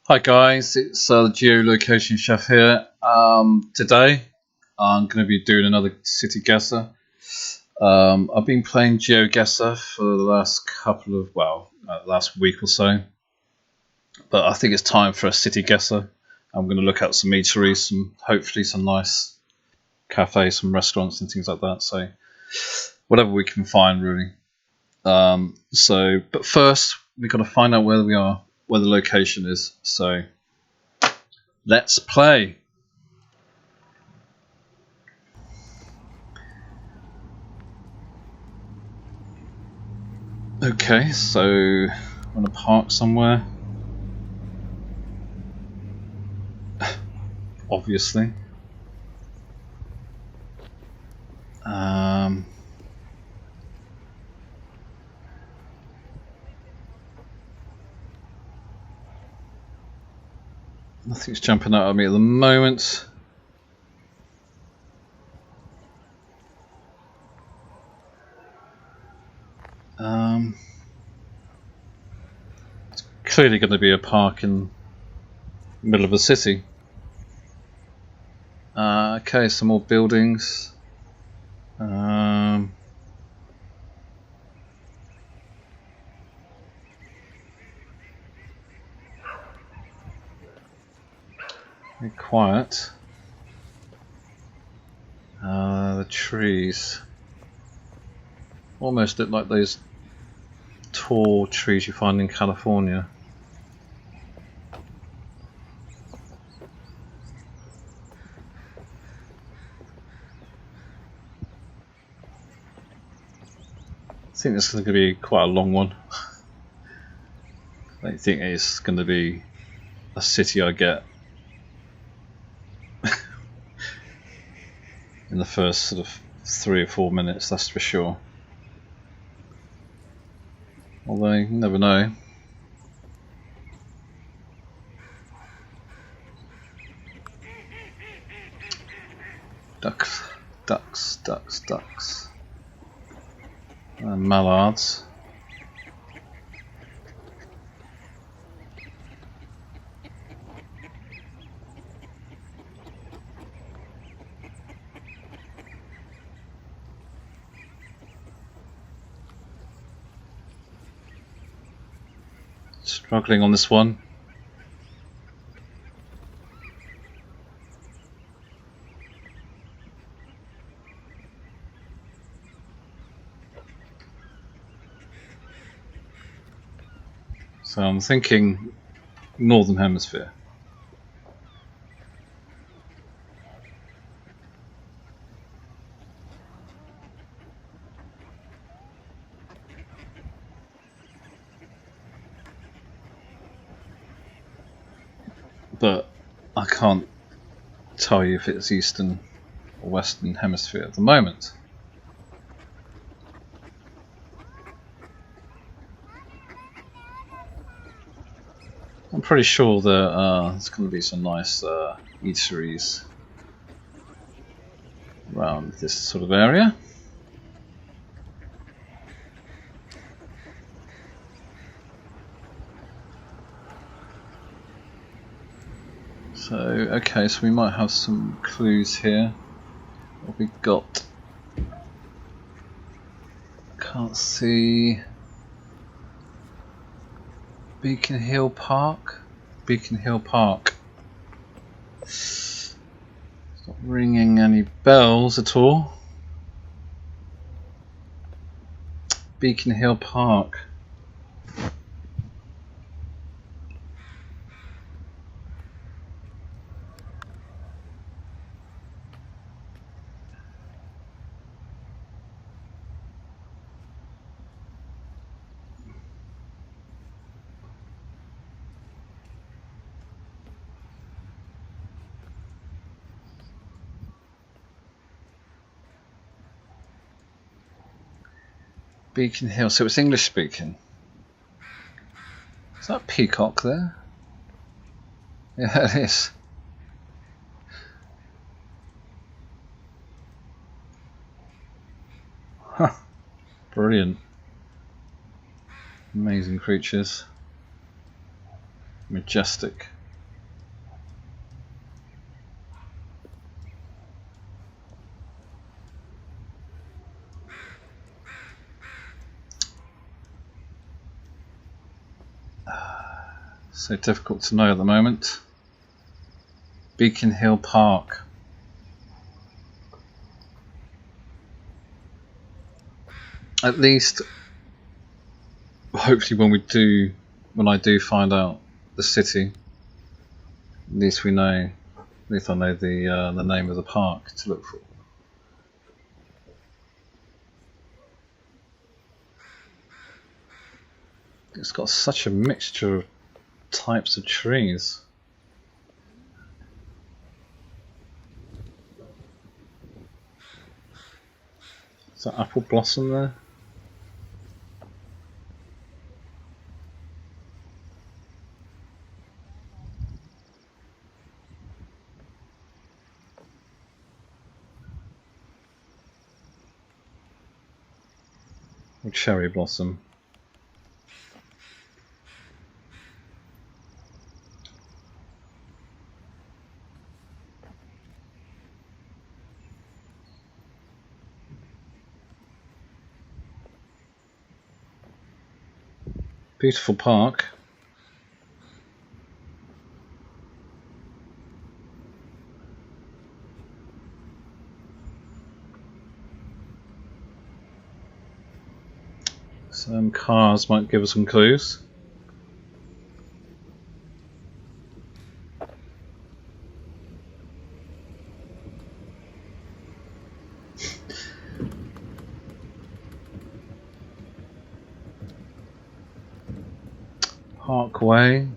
Hi guys, it's the Geolocation Chef here. Today I'm going to be doing another city guesser. I've been playing GeoGuessr for the last last week or so, but I think it's time for a city guesser. I'm going to look at some eateries, hopefully some nice cafes, some restaurants and things like that. So whatever we can find really. But first we've got to find out where we are, where the location is. So let's play. Okay, so I'm gonna park somewhere. Obviously. Nothing's jumping out at me at the moment. It's clearly going to be a park in the middle of a city. Okay, some more buildings. Very quiet. The trees almost look like those tall trees you find in California. I think this is going to be quite a long one. I don't think it's going to be a city I get in the first sort of 3 or 4 minutes, that's for sure. Although you never know. Ducks, ducks, ducks, ducks. And mallards. Struggling on this one. So I'm thinking Northern Hemisphere. But I can't tell you if it's Eastern or Western Hemisphere at the moment. I'm pretty sure that there's going to be some nice eateries around this sort of area. So, okay, so we might have some clues here. What we got? Can't see. Beacon Hill Park? Beacon Hill Park. It's not ringing any bells at all. Beacon Hill Park. Beacon Hill, so it's English speaking. Is that peacock there? Yeah, it is. Huh. Brilliant. Amazing creatures. Majestic. So difficult to know at the moment. Beacon Hill Park. At least, hopefully, when I do find out the city, at least we know. At least I know the name of the park to look for. It's got such a mixture of types of trees. Is that apple blossom there? Or cherry blossom? Beautiful park. Some cars might give us some clues. Parkway.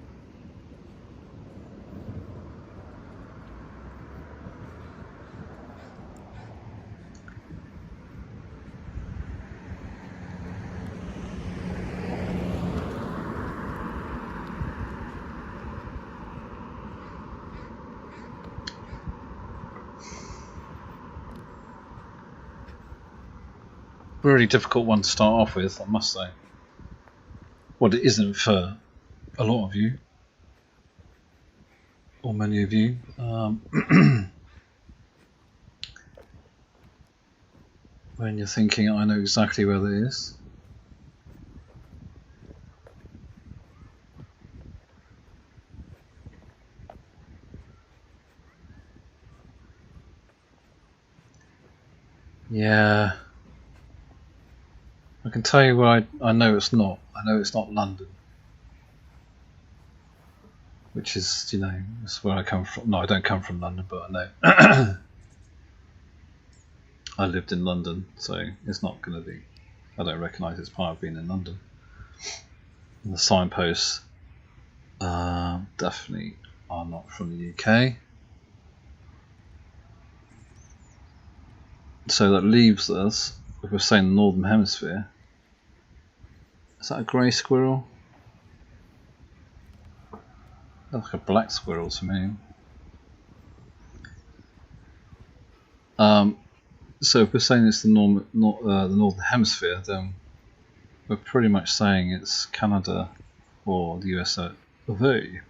Really difficult one to start off with, I must say. Well, it isn't for a lot of you, or many of you. When you're thinking, I know exactly where that is. Yeah. I can tell you where I know it's not. I know it's not London. Which is, you know, that's where I come from. No, I don't come from London, but I know. I lived in London, so it's not going to be. I don't recognise it's part of being in London. And the signposts definitely are not from the UK. So that leaves us, if we're saying the Northern Hemisphere, is that a grey squirrel? Looks like a black squirrel to me. So if we're saying it's the Northern Hemisphere, then we're pretty much saying it's Canada or the USA. The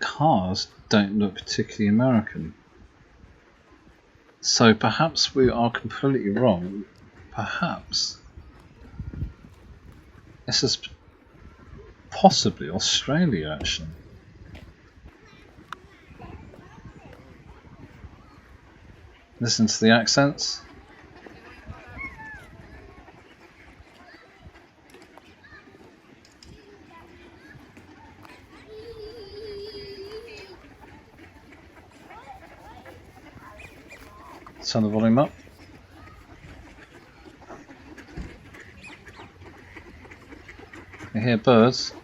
cars don't look particularly American. So perhaps we are completely wrong. Perhaps this is possibly Australia, actually. Listen to the accents. Turn the volume up. You hear birds.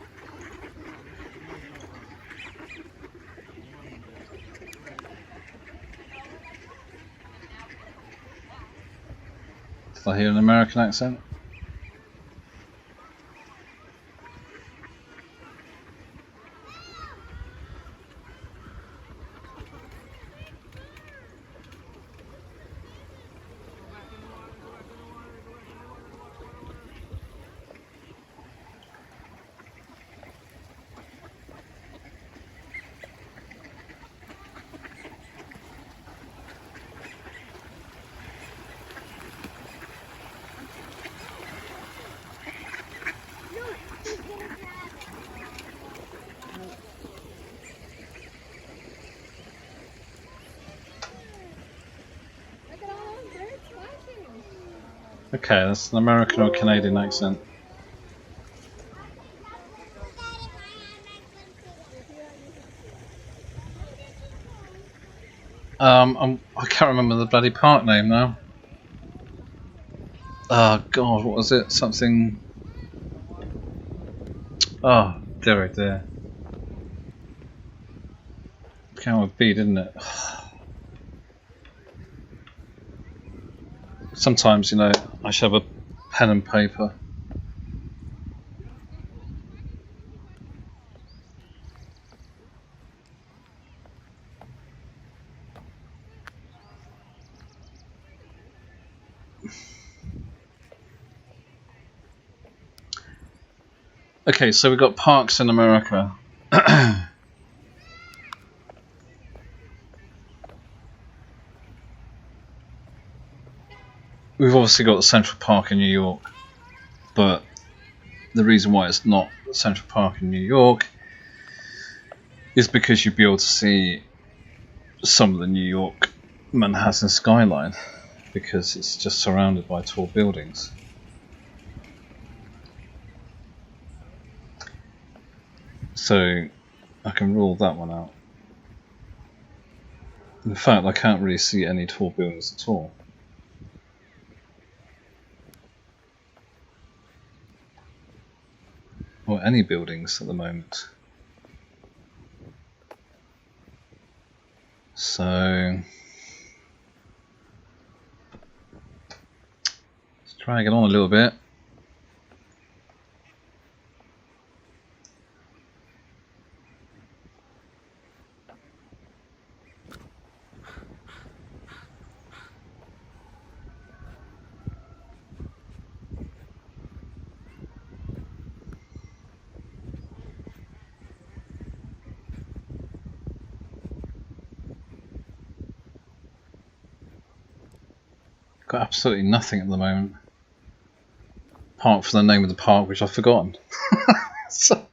Did I hear an American accent? Okay, that's an American or Canadian accent. I can't remember the bloody park name now. Oh God, what was it? Something. Oh dear. Began with B, didn't it? Sometimes, you know, I should have a pen and paper. Okay, so we've got parks in America. We've obviously got the Central Park in New York, but the reason why it's not the Central Park in New York is because you'd be able to see some of the New York Manhattan skyline, because it's just surrounded by tall buildings. So I can rule that one out. In fact, I can't really see any tall buildings at all. Or any buildings at the moment. So let's drag it on a little bit. Got absolutely nothing at the moment, apart from the name of the park, which I've forgotten. So,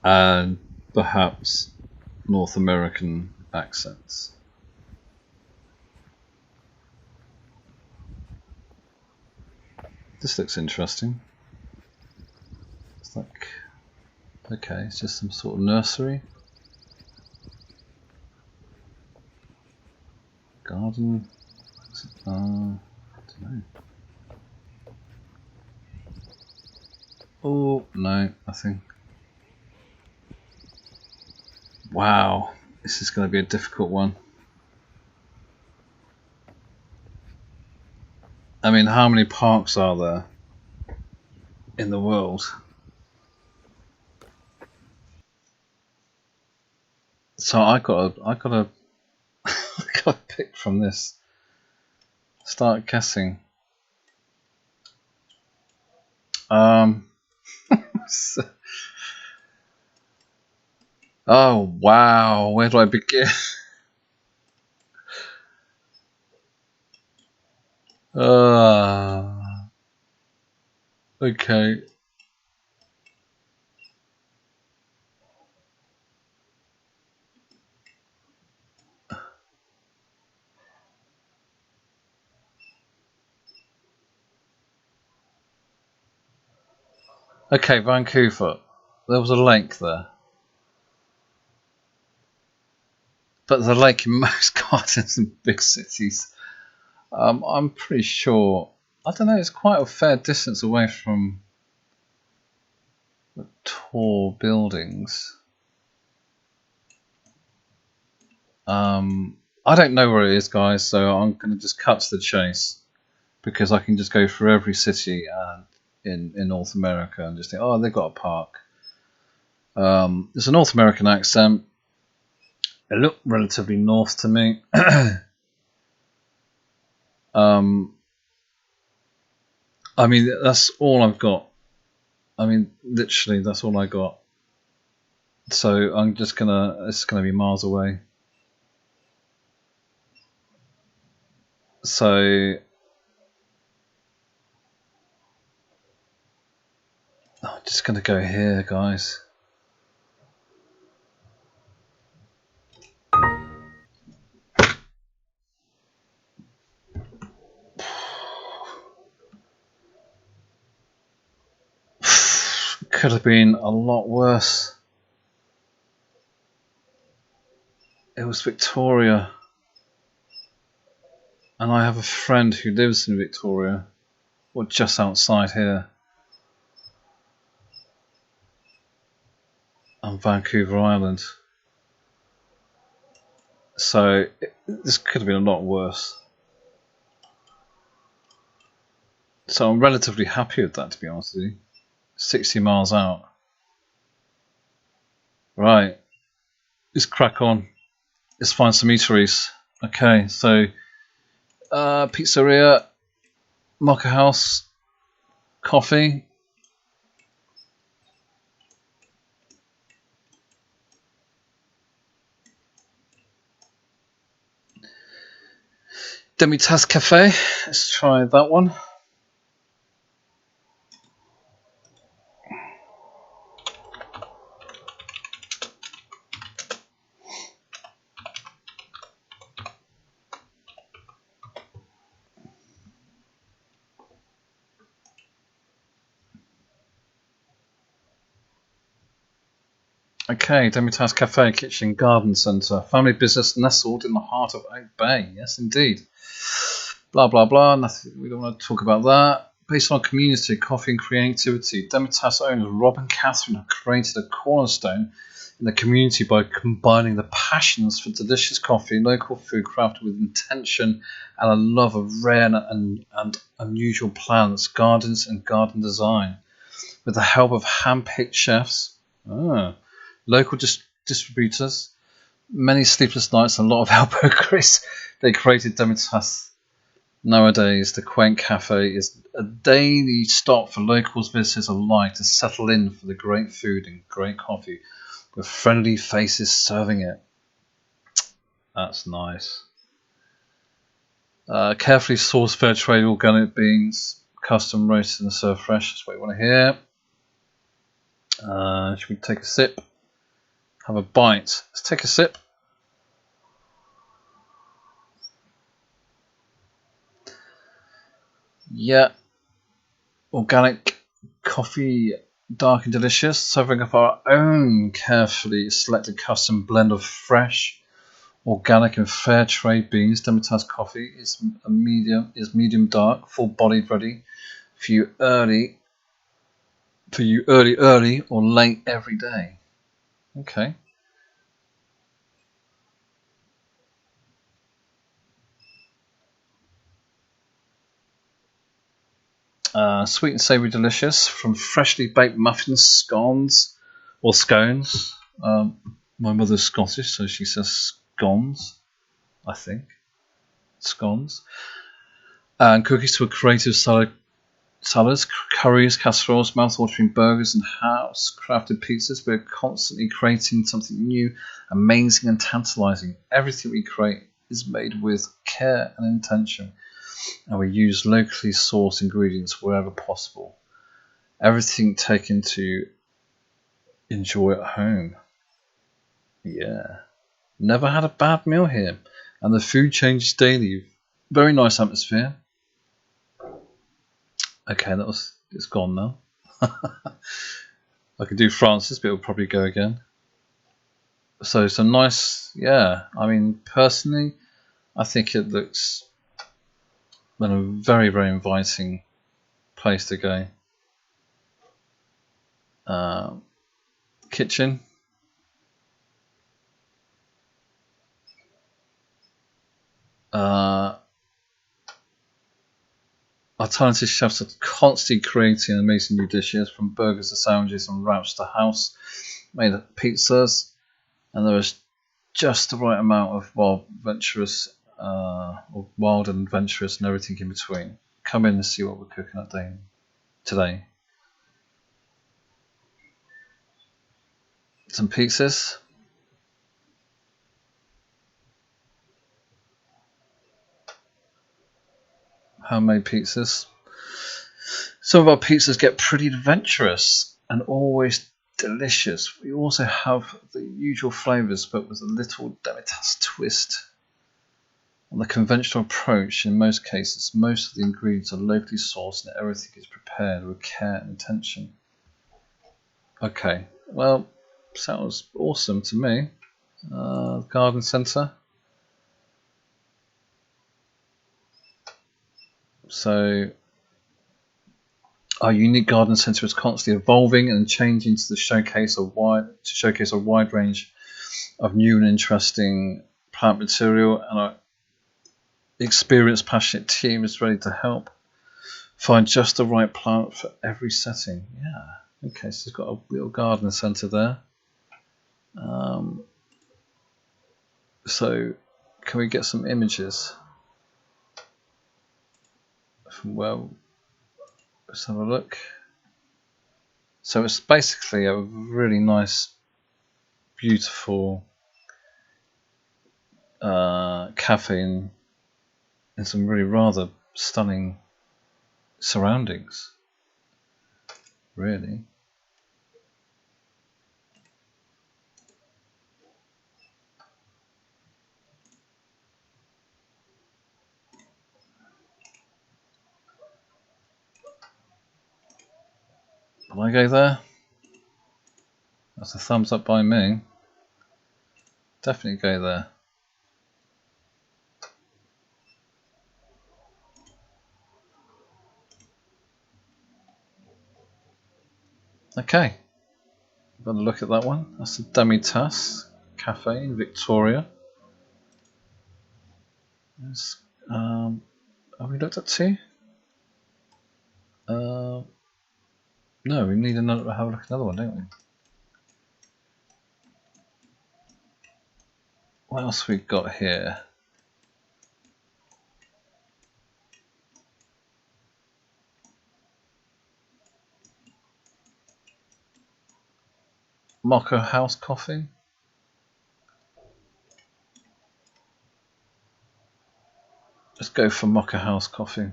and perhaps North American accents. This looks interesting. It's like, okay, it's just some sort of nursery. Garden. I don't know. Oh, no, nothing. Wow, this is going to be a difficult one. I mean, how many parks are there in the world? So I gotta I gotta pick from this. Start guessing. Oh wow, where do I begin? Okay. Okay, Vancouver. There was a lake there. But the lake in most gardens in big cities. I'm pretty sure. I don't know. It's quite a fair distance away from the tall buildings. I don't know where it is, guys. So I'm going to just cut to the chase, because I can just go through every city in North America and just think, oh, they've got a park. It's a North American accent. It looked relatively north to me. I mean, that's all I've got. I mean, literally, that's all I got. So I'm just gonna. It's gonna be miles away. So I'm just gonna go here, guys. could have been a lot worse. It was Victoria. And I have a friend who lives in Victoria, or just outside here, on Vancouver Island. So this could have been a lot worse. So I'm relatively happy with that, to be honest with you. 60 miles out. Right, let's crack on. Let's find some eateries. Okay, so pizzeria, mocha house, coffee. Demi-Tasse Cafe. Let's try that one. Okay, Demi-Tasse Cafe, Kitchen, Garden Centre. Family business nestled in the heart of Oak Bay. Yes, indeed. Blah, blah, blah. Nothing, we don't want to talk about that. Based on community, coffee and creativity, Demi-Tasse owners Rob and Catherine have created a cornerstone in the community by combining the passions for delicious coffee, local food crafted with intention, and a love of rare and unusual plants, gardens, and garden design. With the help of hand-picked chefs, local distributors, many sleepless nights, and a lot of elbow grease, they created Demi-Tasse. Nowadays, the quaint cafe is a daily stop for locals visitors alike to settle in for the great food and great coffee, with friendly faces serving it. That's nice. Carefully sourced fair trade organic beans, custom roasted and served fresh. That's what you want to hear. Should we take a sip? Have a bite. Let's take a sip. Yeah. Organic coffee, dark and delicious. Serving up our own carefully selected custom blend of fresh, organic and fair trade beans. Demi-Tasse coffee is medium dark, full bodied, ready for you early or late every day. Okay. Sweet and savoury delicious, from freshly baked muffins, scones. My mother's Scottish, so she says scones, I think. Scones. And cookies to a creative salads, curries, casseroles, mouth-watering burgers, and house-crafted pizzas. We're constantly creating something new, amazing and tantalising. Everything we create is made with care and intention, and we use locally sourced ingredients wherever possible. Everything taken to enjoy at home. Yeah. Never had a bad meal here, and the food changes daily. Very nice atmosphere. Okay, it's gone now. I could do Francis, but it'll probably go again. So some nice, yeah. I mean, personally, I think it looks like a very, very inviting place to go. Kitchen. Our talented chefs are constantly creating amazing new dishes, from burgers to sandwiches and wraps to house made pizzas, and there is just the right amount of wild and adventurous, and everything in between. Come in and see what we're cooking up today. Some pizzas. Homemade pizzas. Some of our pizzas get pretty adventurous and always delicious. We also have the usual flavours, but with a little Demi-Tasse twist. On the conventional approach, in most cases, most of the ingredients are locally sourced and everything is prepared with care and attention. Okay, well, sounds awesome to me. Garden centre. So our unique garden centre is constantly evolving and changing to showcase a wide range of new and interesting plant material, and our experienced, passionate team is ready to help find just the right plant for every setting. Yeah. Okay, so it's got a little garden centre there. So can we get some images from well? Let's have a look. So it's basically a really nice, beautiful cafe in some really rather stunning surroundings. Really. Will I go there? That's a thumbs up by me. Definitely go there. Okay. Got a look at that one. That's the Demitas Cafe in Victoria. Have we looked at two? No, we need another. Have a look at another one, don't we? What else we got here? Mocha House Coffee. Let's go for Mocha House Coffee.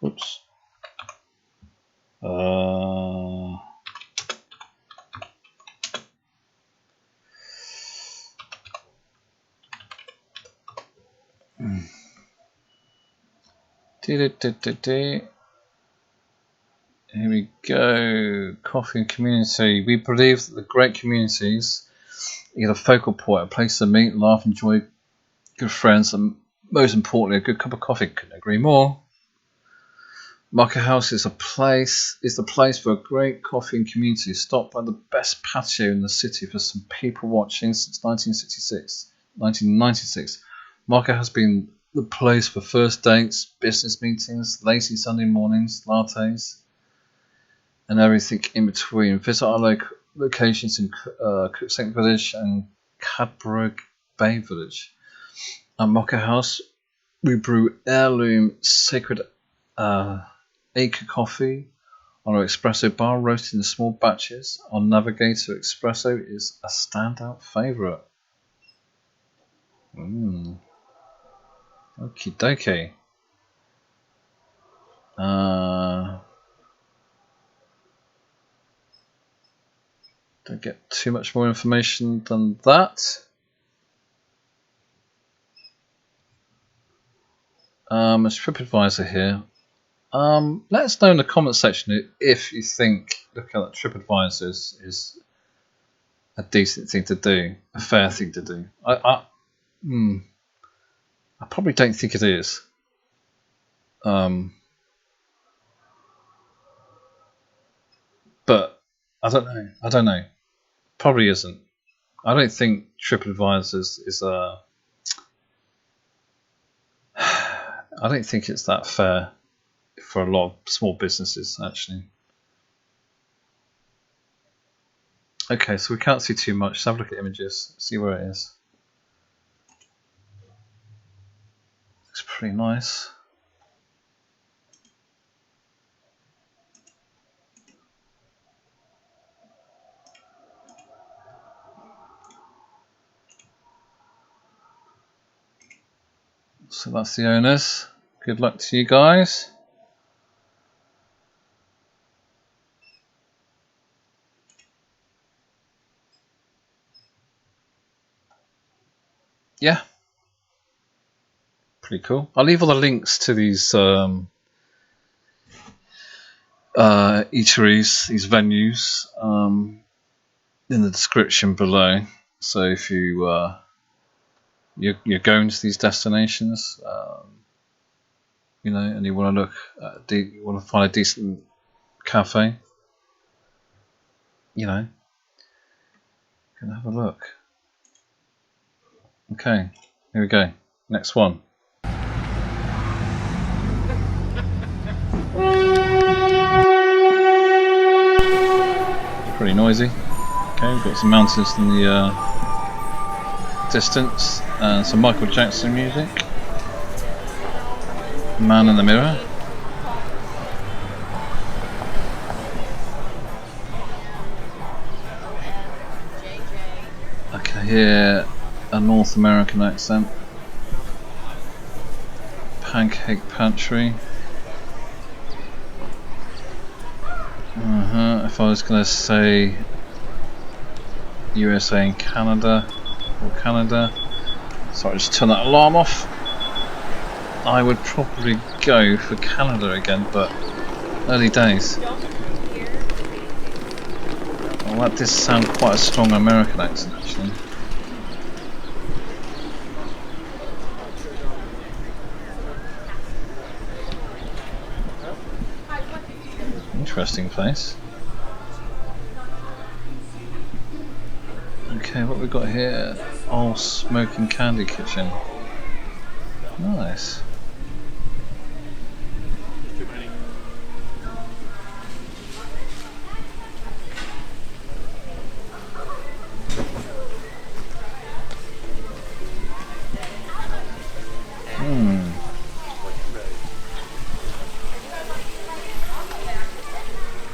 Oops. Here we go. Coffee and community. We believe that the great communities is a focal point, a place to meet, laugh, enjoy, good friends, and most importantly, a good cup of coffee. Couldn't agree more. Mocha House is the place for a great coffee and community, stopped by the best patio in the city for some people watching since 1996. Mocha has been the place for first dates, business meetings, lazy Sunday mornings, lattes, and everything in between. Visit our locations in Cooksank Village and Cadbrook Bay Village. At Mocha House, we brew heirloom sacred acre coffee on our espresso bar, roasted in small batches. Our Navigator espresso is a standout favourite. Okie dokie. Don't get too much more information than that. There's TripAdvisor here. Let us know in the comment section if you think looking at TripAdvisor is a decent thing to do, a fair thing to do. I probably don't think it is. But I don't know. Probably isn't. I don't think TripAdvisor is a. I don't think it's that fair for a lot of small businesses, actually. Okay, so we can't see too much. Let's have a look at images, see where it is. Looks pretty nice. So that's the owners. Good luck to you guys. Yeah. Pretty cool. I'll leave all the links to these eateries, these venues, in the description below. So if you're going to these destinations, you know, and you want to look, you want to find a decent cafe, you know, you can have a look. Okay, here we go. Next one. Pretty noisy. Okay, we've got some mountains in the distance and some Michael Jackson music. Man in the Mirror. I can hear a North American accent. Pancake Pantry. If I was going to say USA and Canada, or Canada, sorry, just turn that alarm off. I would probably go for Canada again, but early days. Well, that did sound quite a strong American accent, actually. Interesting place. Okay, what we've got here? Old Smoking Candy Kitchen. Nice.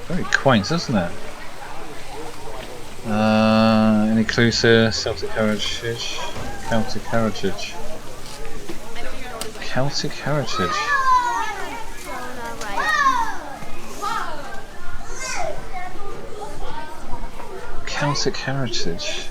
Very quaint, isn't it? Any clues here? Celtic heritage. Celtic heritage. Celtic heritage. Celtic heritage.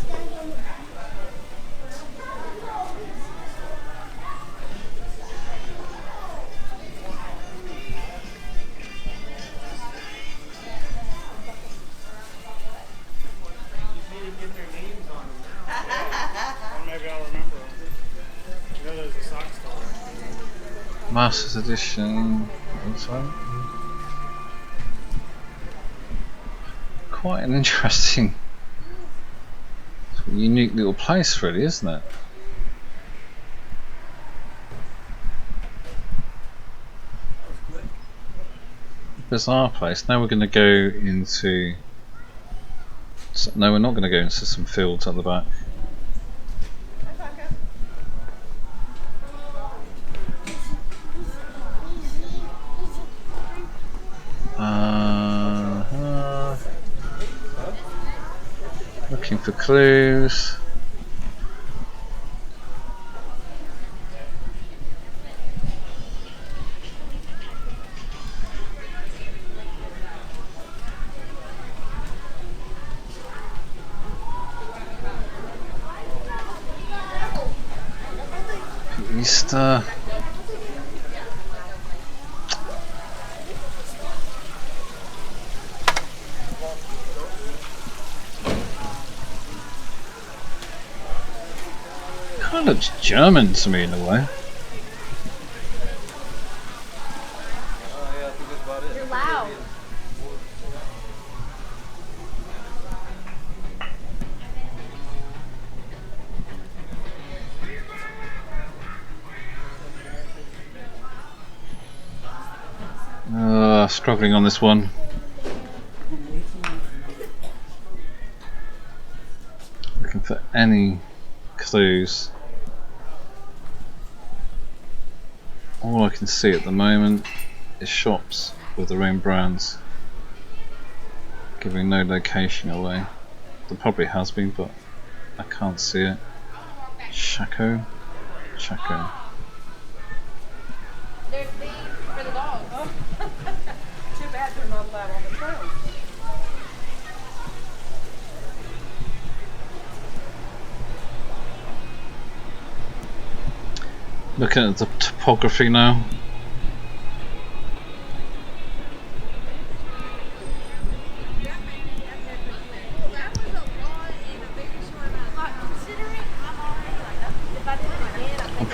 Masters Edition. Quite an interesting, unique little place, really, isn't it? Bizarre place. Now we're going to go into. No, we're not going to go into some fields at the back. Looking for clues. Easter. Kind of looks German to me in a way. You're loud. Struggling on this one. Looking for any clues. All I can see at the moment is shops with their own brands, giving no location away. There probably has been, but I can't see it. Chaco? Chaco. They're for the dogs. Oh. Too bad they're not allowed on the trail. Looking at the topography now.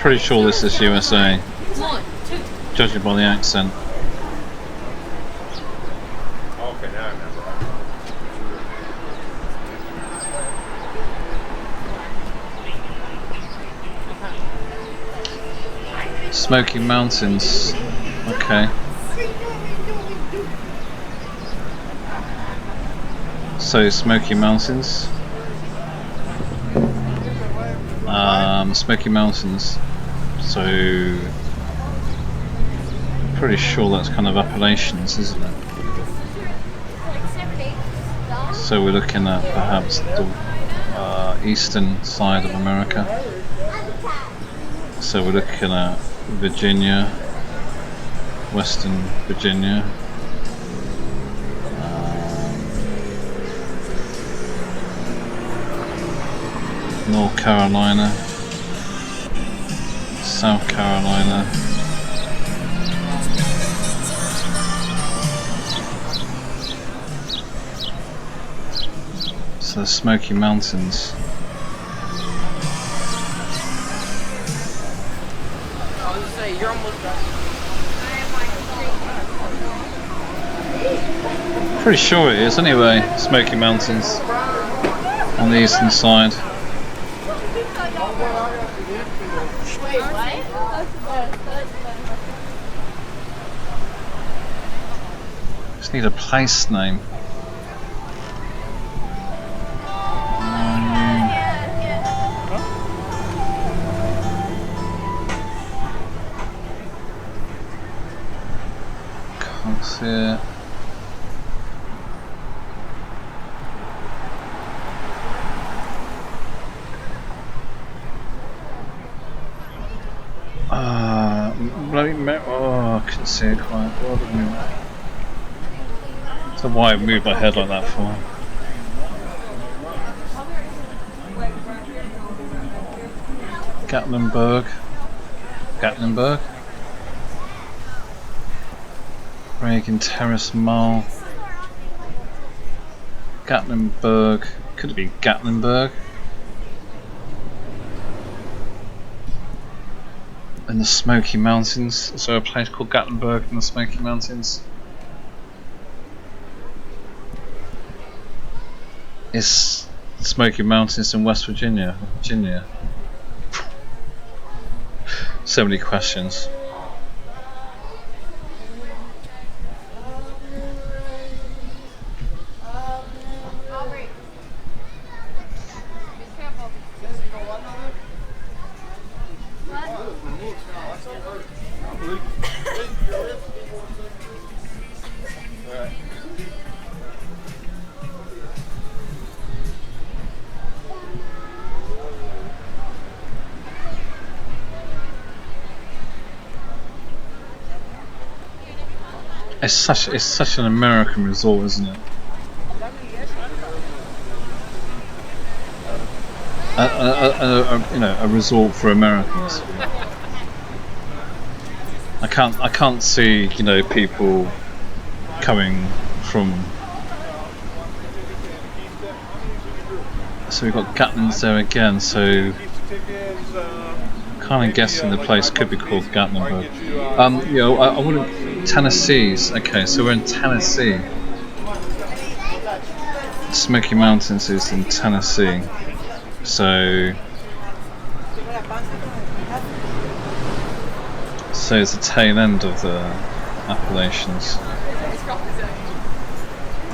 pretty sure this is USA, One, two. judging by the accent. Okay, now I remember. Smoky Mountains. Okay. So Smoky Mountains. Smoky Mountains. So pretty sure that's kind of Appalachians, isn't it? So we're looking at perhaps the eastern side of America. So we're looking at Virginia, Western Virginia, North Carolina, South Carolina, so the Smoky Mountains. I was gonna say, you're almost done. Pretty sure it is anyway, Smoky Mountains on the eastern side. Just need a place name. Can't see it. Oh, I couldn't see it quite. So why I moved my head like that for? Gatlinburg, Reagan Terrace Mall, Gatlinburg. Could it be Gatlinburg? In the Smoky Mountains. Is there a place called Gatlinburg in the Smoky Mountains? Is Smoky Mountains in West Virginia? So many questions. It's such an American resort, isn't it? You know, a resort for Americans. I can't see, you know, people coming from. So we've got Gatlin's there again. So kind of guessing the place could be called Gatlinburg. You know, I wouldn't. Tennessee's okay. So we're in Tennessee. Smoky Mountains is in Tennessee. So it's the tail end of the Appalachians.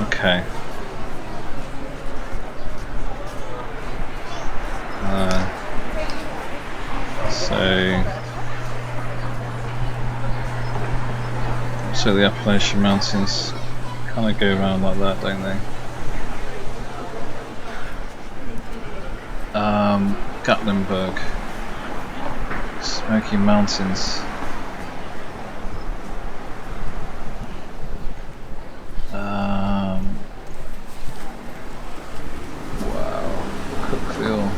Okay. So the Appalachian Mountains kind of go around like that, don't they? Gatlinburg, Smoky Mountains. Wow, Cookville,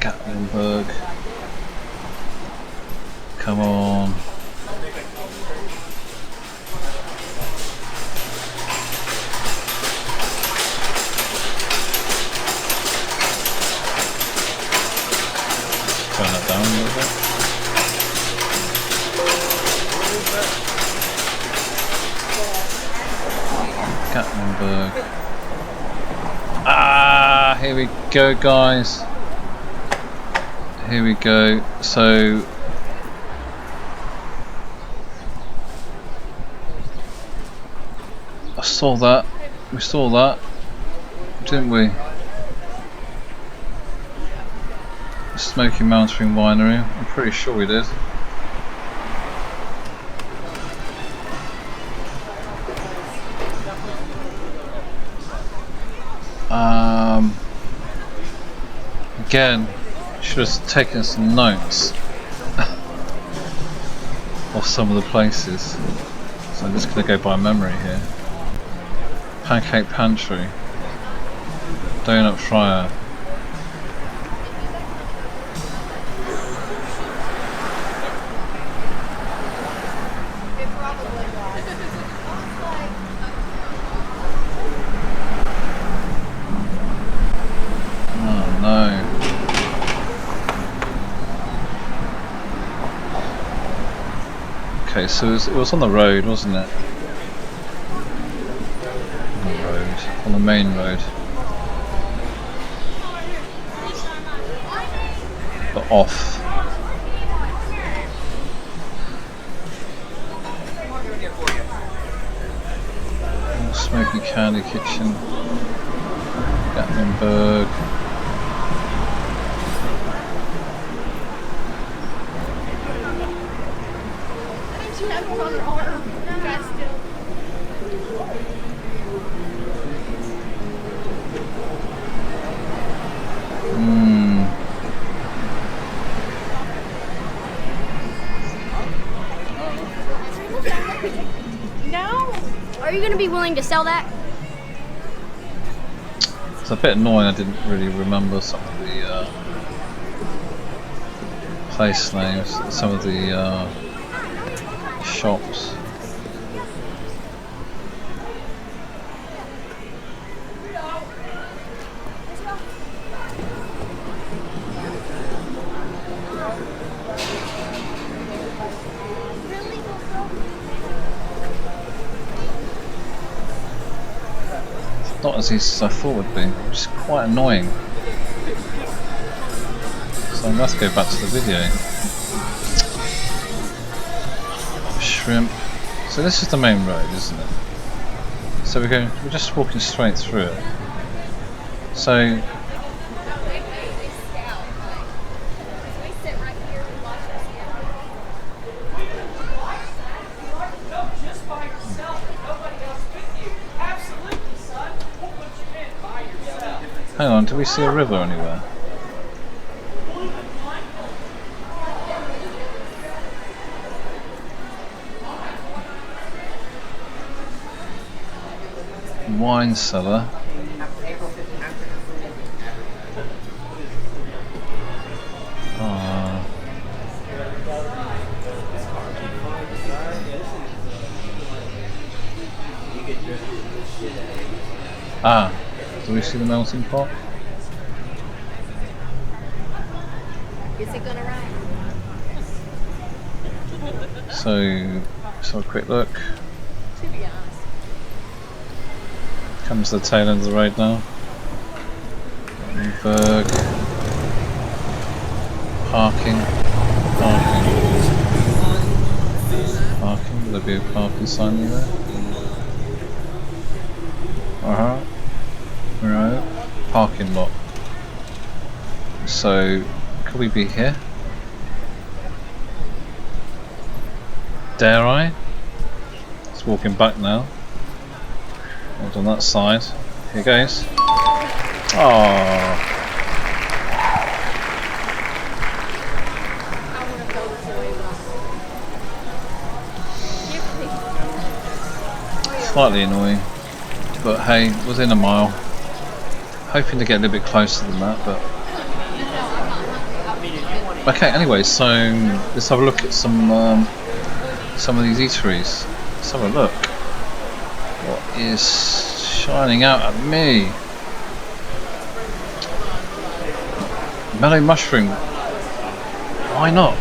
Gatlinburg. Come on. Gatlinburg. Ah, here we go, guys. Here we go. So I saw that. We saw that, didn't we? Smoky Mountain Winery. I'm pretty sure we did. Again, should have taken some notes of some of the places. So I'm just going to go by memory here. Pancake Pantry, Donut Fryer. Oh no. Okay, so it was on the road, wasn't it? On the main road. But off. Smoky Candy Kitchen. Gatlinburg. No. Are you going to be willing to sell that? It's a bit annoying. I didn't really remember some of the place names, some of the shops. Not as easy as I thought it would be, which is quite annoying. So let's go back to the video. Shrimp. So this is the main road, isn't it? So we're just walking straight through it. So hang on, do we see a river anywhere? Wine cellar. Do we see the melting pot? Is it gonna rain? So, let's have a quick look. To be honest. Comes to the tail end of the road now. Berg. Parking. Will there be a parking sign there? Right. Parking lot. So, could we be here? Dare I? It's walking back now. Hold on that side. Here goes. Oh. Slightly annoying, but hey, within a mile. Hoping to get a little bit closer than that, but okay. Anyway, so let's have a look at some of these eateries. Let's have a look. What is shining out at me? Mellow mushroom. Why not?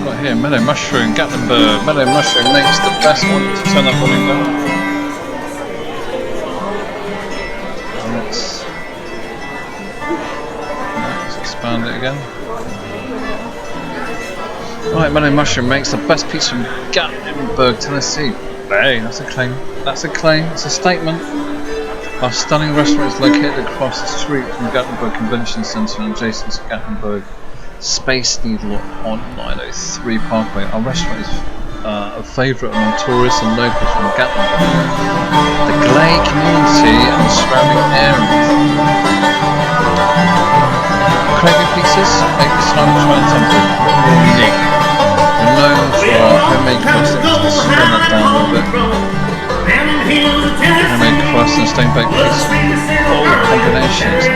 we've got here? Meadow mushroom, Gatlinburg. Meadow mushroom makes the best one to turn that volume down. Let's expand it again. Right, Meadow mushroom makes the best pizza from Gatlinburg, Tennessee. Hey, that's a claim. That's a claim. It's a statement. Our stunning restaurant is located across the street from Gatlinburg Convention Centre and adjacent to Gatlinburg Space Needle on 903 Parkway. Our restaurant is a favourite among tourists and locals from Gatlinburg, the Glay community and the surrounding areas. Craving pizzas? Make this time to try something more unique. We're known for our homemade crust. Let's just turn that down a little bit. Homemade crust and steamed baked pizza. All combinations.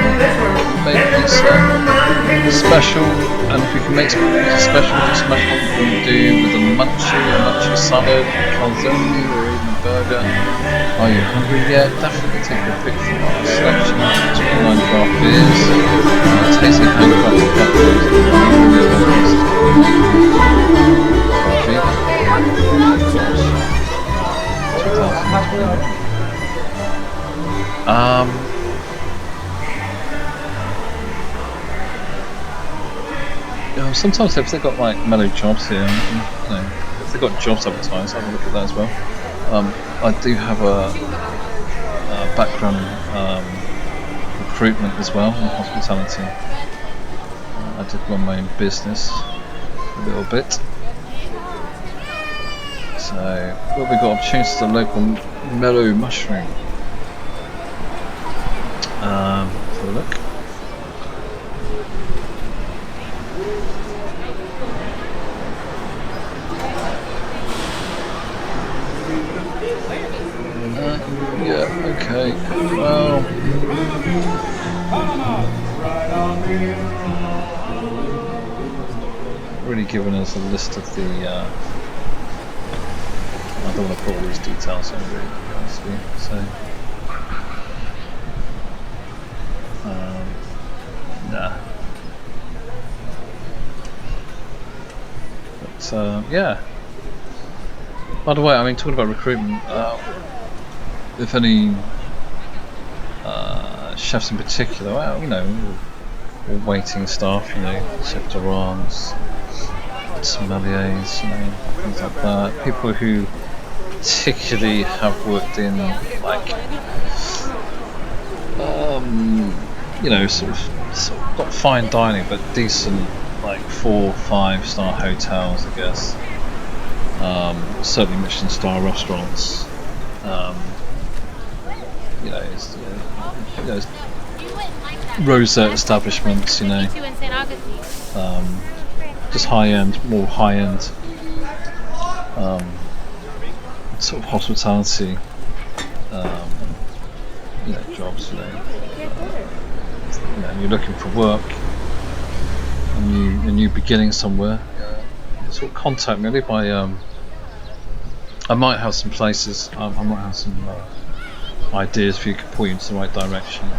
Baked pizza special, and if we can make something special, just imagine what we can do with a munchie salad, calzone, or even a burger. Are you hungry yet? Definitely take a pic from our selection. 29 craft beers, tasty handcrafted cocktails, sometimes if they've got like mellow jobs here, if they've got jobs advertised, I'll have a look at that as well. I do have a background recruitment as well in hospitality. I did run my own business a little bit. So, well, we've got opportunities to local mellow mushroom. Have a look. Yeah, okay. Well, really giving us a list of the I don't want to put all these details in, really, to be honest with you. So, nah. But yeah. By the way, I mean, talking about recruitment, if any chefs in particular, well, or waiting staff, chef d'arranges, sommeliers, things like that, people who particularly have worked in like sort of not fine dining but decent like 4 or 5 star hotels, I guess, certainly Michelin star restaurants, rosette establishments, just more high end sort of hospitality jobs. You're looking for work and you're beginning somewhere, sort of contact me. I might have some places, I might have some ideas for you, could point you into the right direction.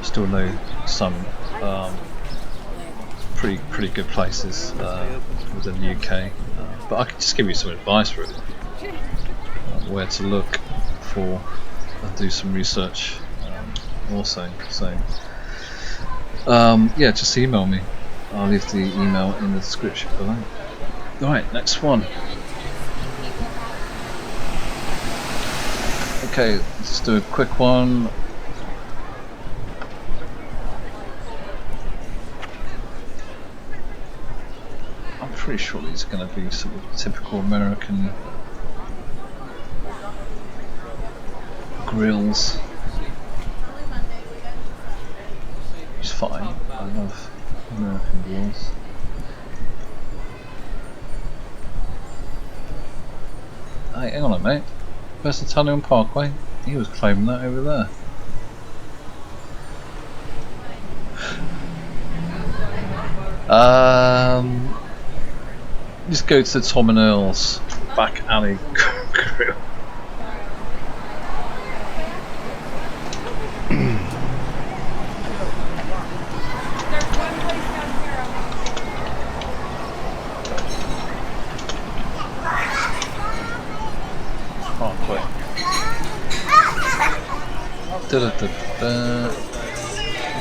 Still know some pretty good places within the UK, but I can just give you some advice really, where to look for and do some research also. So yeah, just email me. I'll leave the email in the description below. Alright, next one. Okay, let's do a quick one. I'm pretty sure these are going to be sort of typical American grills. It's fine. I love American grills. Hey, hang on a minute. Where's the Tunneling Parkway? He was claiming that over there. Just go to the Tom and Earl's back alley grill. Da-da-da-da.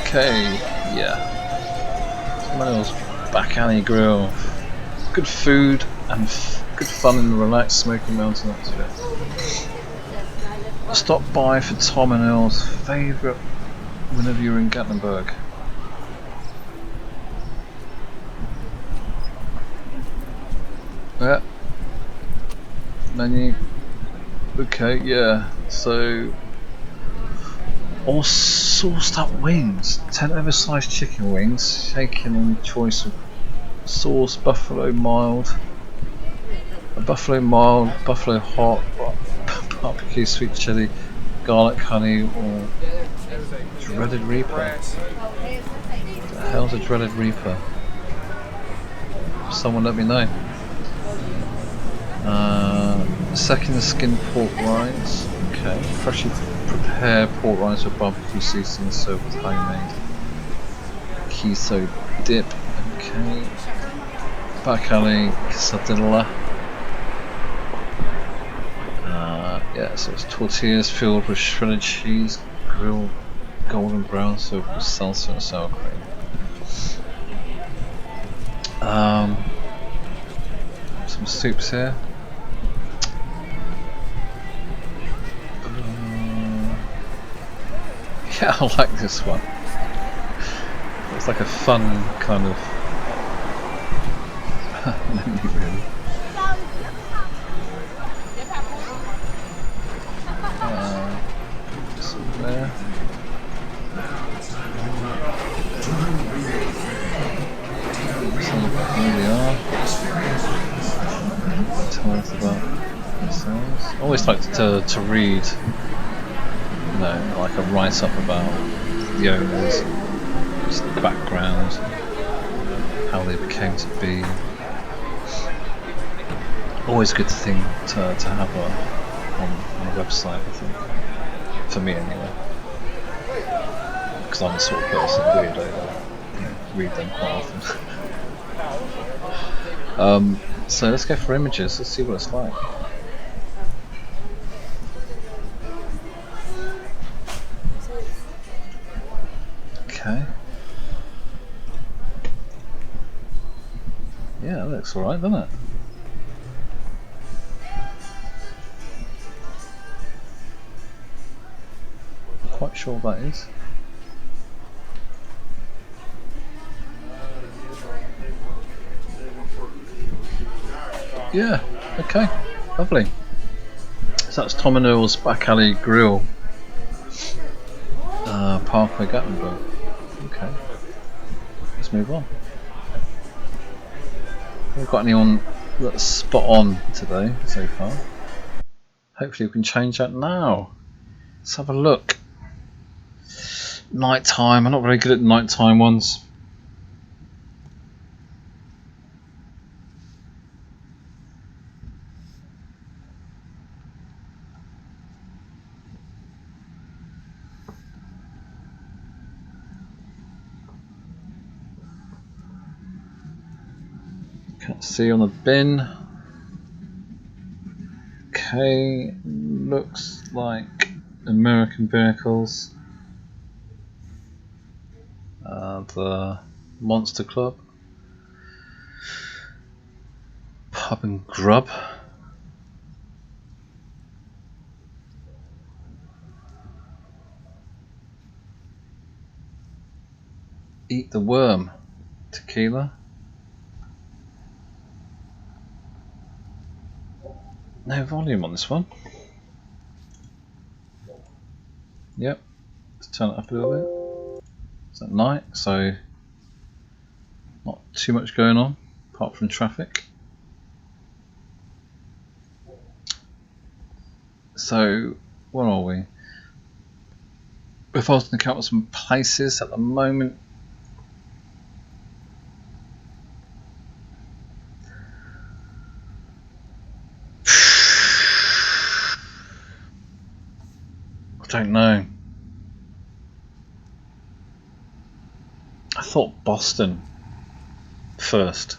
Okay, yeah. Smells back alley grill. Good food and good fun in the relaxed smoky mountain atmosphere. Stop by for Tom and Earl's favourite whenever you're in Gatlinburg. Yeah. Menu. Okay, yeah. So all sauced up wings. 10 oversized chicken wings, shaken on choice of sauce, buffalo mild, a buffalo mild, buffalo hot, barbecue sweet chili, garlic honey, or dreaded reaper. What the hell's a dreaded reaper? Someone let me know. Second skin pork rinds. Okay. Freshly prepared pork rinds with barbecue seasoning served with homemade queso dip. Okay. Back alley quesadilla. Yeah, so it's tortillas filled with shredded cheese, grilled golden brown served with salsa and sour cream. Some soups here. Yeah, I like this one. It's like a fun kind of menu, really. Some there. So here we are. Tell us about themselves. I always like to read, you know, like a write-up about the owners, just the background, how they became to be. Always a good thing to have on a website, I think. For me anyway. Because I'm the sort of person, weirdo, that read them quite often. So let's go for images, let's see what it's like. Okay. Yeah, that looks alright, doesn't it? I'm quite sure that is. Yeah, okay, lovely. So that's Tom and Earl's Back Alley Grill, Parkway, Gatlinburg. Okay, let's move on. We've got anyone that's spot on today so far. Hopefully we can change that now. Let's have a look. Nighttime, I'm not very good at nighttime ones. Can't see on the bin. Okay, looks like American vehicles. The Monster Club. Pub and Grub. Eat the Worm. Tequila. No volume on this one. Yep. Let's turn it up a little bit. It's at night, so not too much going on apart from traffic. So where are we? If I was going to come up with some places at the moment, I don't know. I thought Boston first.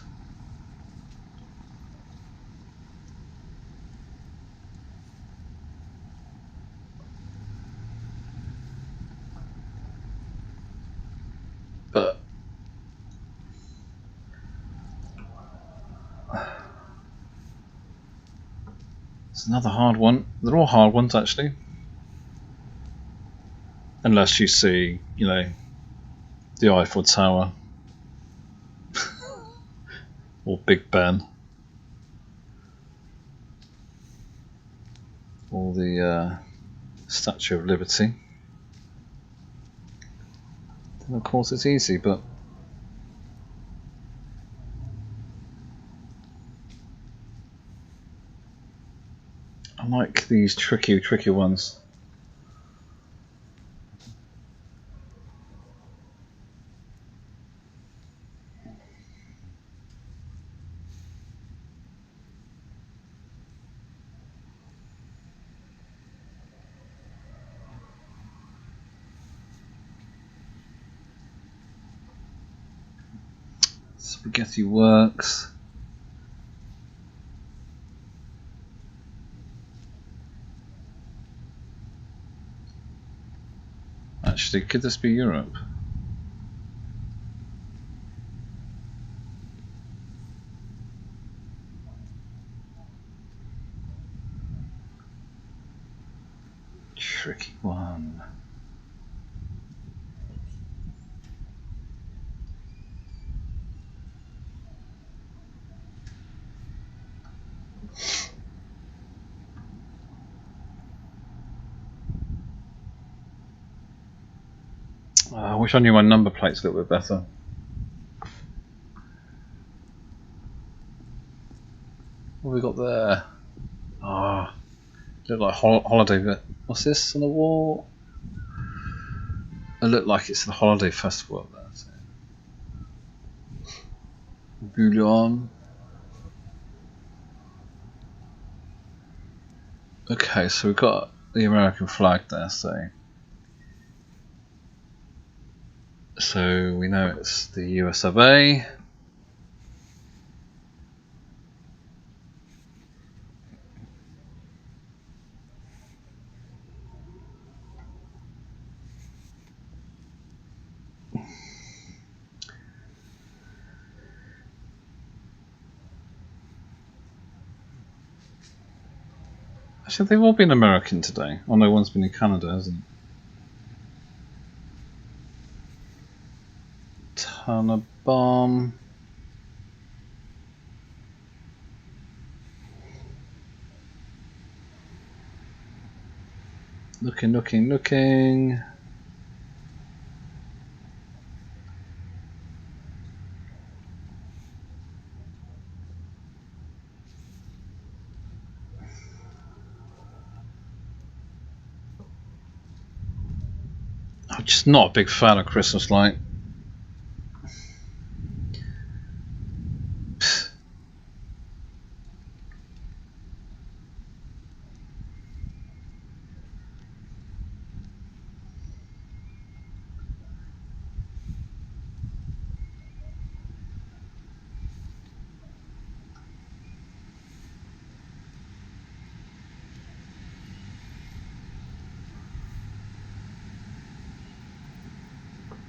It's another hard one. They're all hard ones actually. Unless you see, you know, the Eiffel Tower or Big Ben or the Statue of Liberty. Then of course it's easy, but I like these tricky ones. Spaghetti works. Actually, could this be Europe? Tricky one. I wish I knew my number plates a little bit better. What have we got there? Ah, look like holiday bit. What's this on the wall? It looked like it's the holiday festival up there. So. Bouillon. Okay, so we've got the American flag there, so we know it's the US of A. Actually, they've all been American today. Oh, no one's been in Canada, hasn't it? Ton of bomb. Looking. I'm just not a big fan of Christmas light.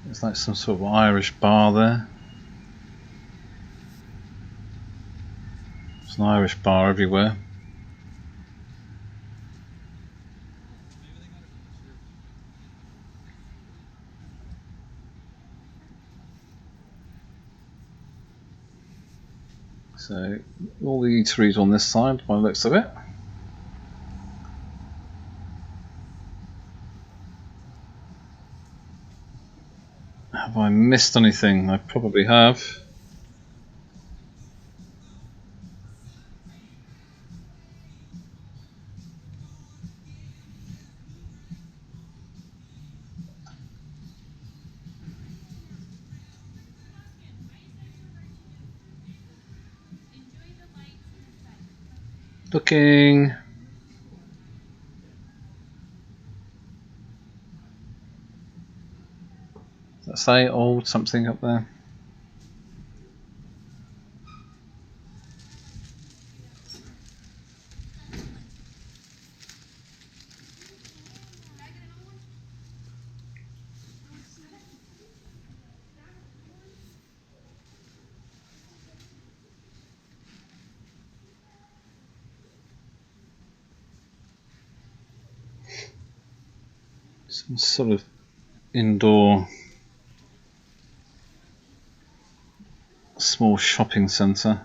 There's like some sort of Irish bar there. There's an Irish bar everywhere. So all the eateries on this side by the looks of it. Have I missed anything? I probably have. Looking. Does that say old something up there? sort of indoor small shopping centre.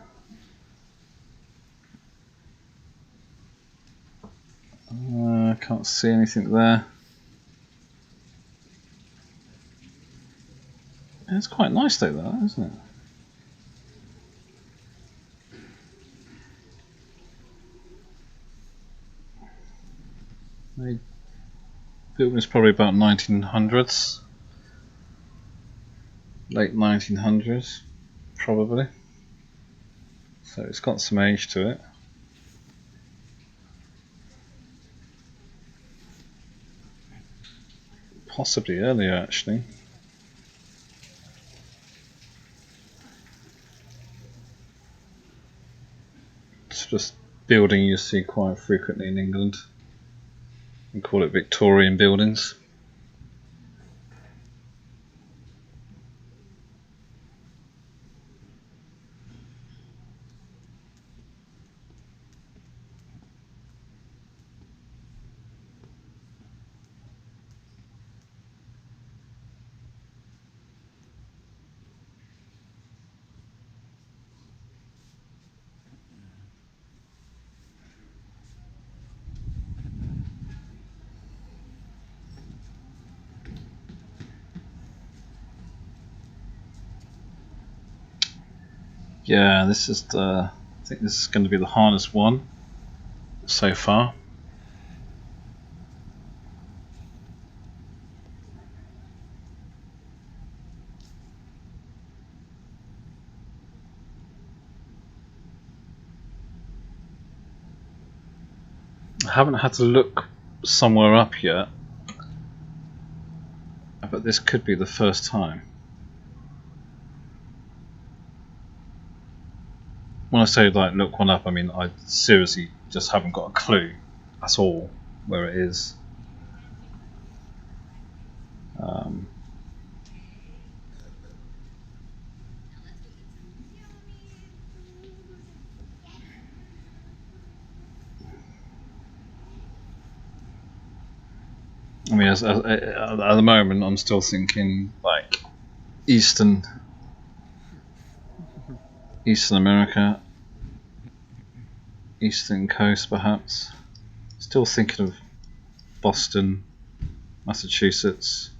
I can't see anything there. It's quite nice though, that, isn't it? The building is probably about 1900s, late 1900s, probably. So it's got some age to it. Possibly earlier, actually. It's just building you see quite frequently in England. We call it Victorian buildings. Yeah, this is the. I think this is going to be the hardest one so far. I haven't had to look somewhere up yet, but this could be the first time. When I say like look one up, I mean I seriously just haven't got a clue at all where it is. I mean, at the moment, I'm still thinking like Eastern America, Eastern Coast, perhaps. Still thinking of Boston, Massachusetts.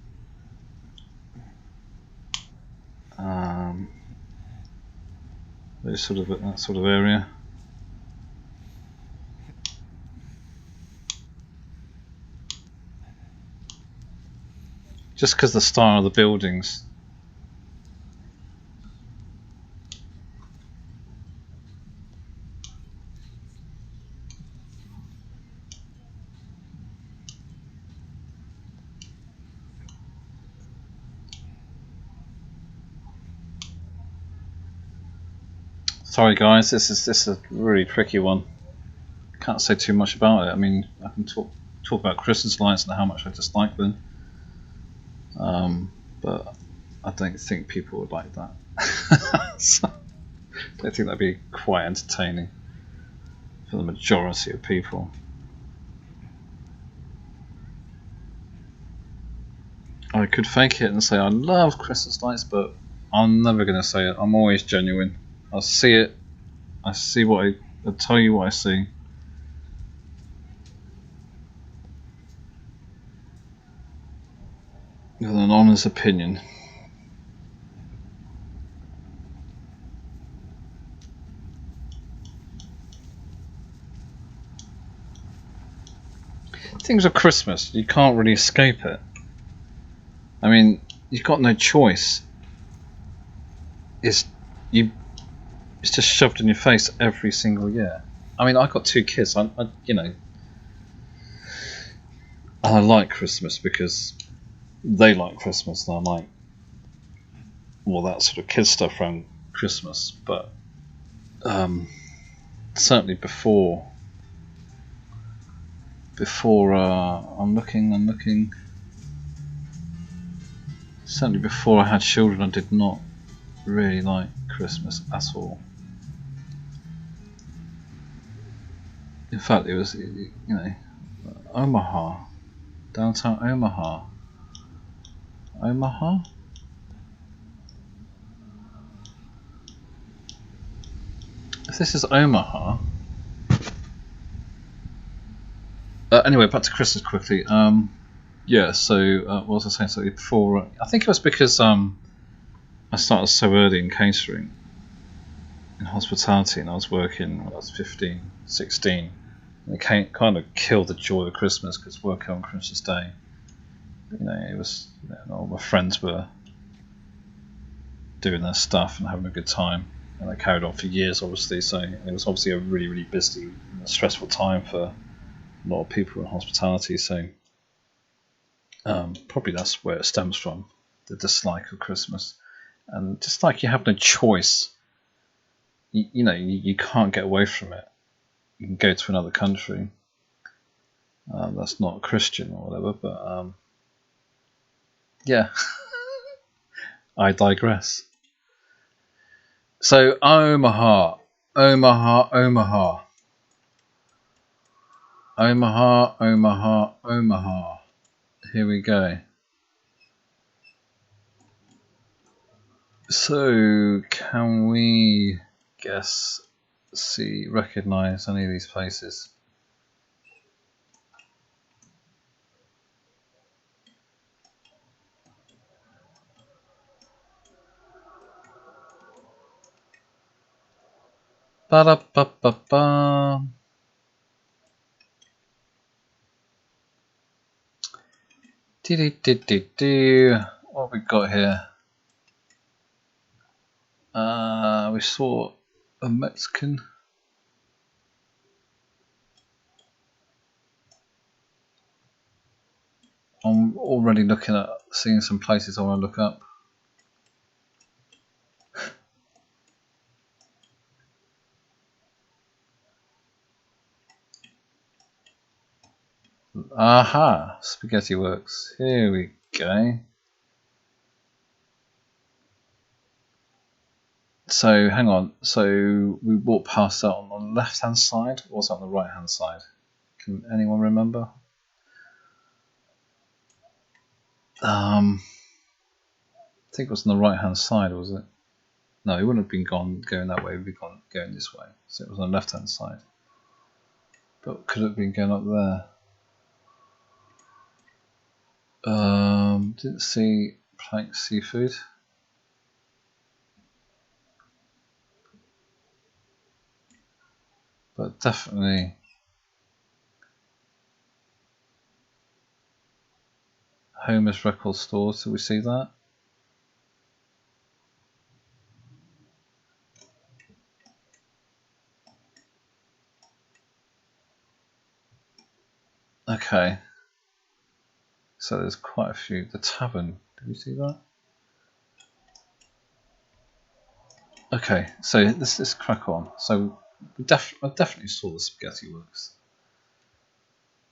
Those sort of that sort of area. Just because the style of the buildings. Sorry guys, this is a really tricky one. Can't say too much about it. I mean, I can talk about Christmas lights and how much I dislike them. But I don't think people would like that. So, I don't think that'd be quite entertaining for the majority of people. I could fake it and say I love Christmas lights, but I'm never going to say it. I'm always genuine. I'll see it. I see what I'll tell you what I see. With an honest opinion. Things are Christmas. You can't really escape it. I mean, you've got no choice. It's just shoved in your face every single year. I mean, I've got two kids. I like Christmas because they like Christmas, and I like all that sort of kid stuff around Christmas. But certainly before I'm looking. Certainly before I had children, I did not really like Christmas at all. In fact, it was, Omaha, downtown Omaha. Omaha? If this is Omaha... anyway, back to Christmas quickly. Yeah, so what was I saying? So before, I think it was because I started so early in catering, in hospitality, and I was working when I was 15, 16. And it kind of killed the joy of Christmas because working on Christmas Day, it was, all my friends were doing their stuff and having a good time, and they carried on for years, obviously. So it was obviously a really, really busy, stressful time for a lot of people in hospitality. So probably that's where it stems from, the dislike of Christmas, and just like you have no choice. You can't get away from it. You can go to another country that's not Christian or whatever, but yeah, I digress. So Omaha, Omaha, Omaha, Omaha, Omaha, Omaha. Here we go. So can we recognize any of these places? Ba-da-ba-ba-ba. Do-do-do-do-do. What have we got here? We saw a Mexican. I'm already looking at seeing some places I want to look up. Aha! Spaghetti Works. Here we go. So hang on. So we walked past that on the left hand side, or was that on the right hand side? Can anyone remember? I think it was on the right hand side, was it? No, it wouldn't have been going that way. It would be going this way. So it was on the left hand side. But could it have been going up there? Didn't see Plank Seafood. But definitely Homer's Record Store. Did we see that? Okay. So there's quite a few. The Tavern. Did we see that? Okay. So let's crack on. So I definitely saw the Spaghetti Works.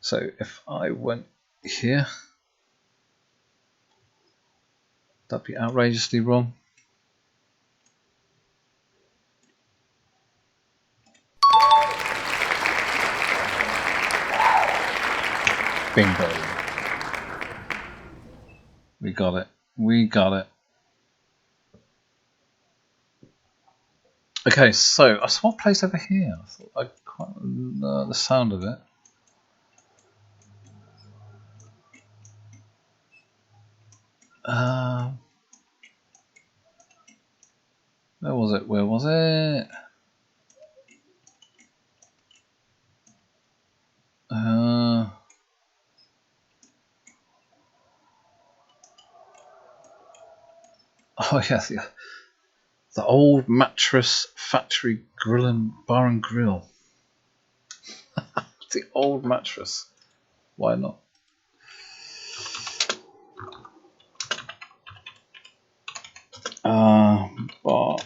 So if I went here, that'd be outrageously wrong. Bingo. We got it. We got it. Okay, so I saw a place over here. I thought I quite the sound of it. Where was it? Where was it? Oh yeah, the old mattress factory grill and bar and grill. The old mattress. Why not? Bar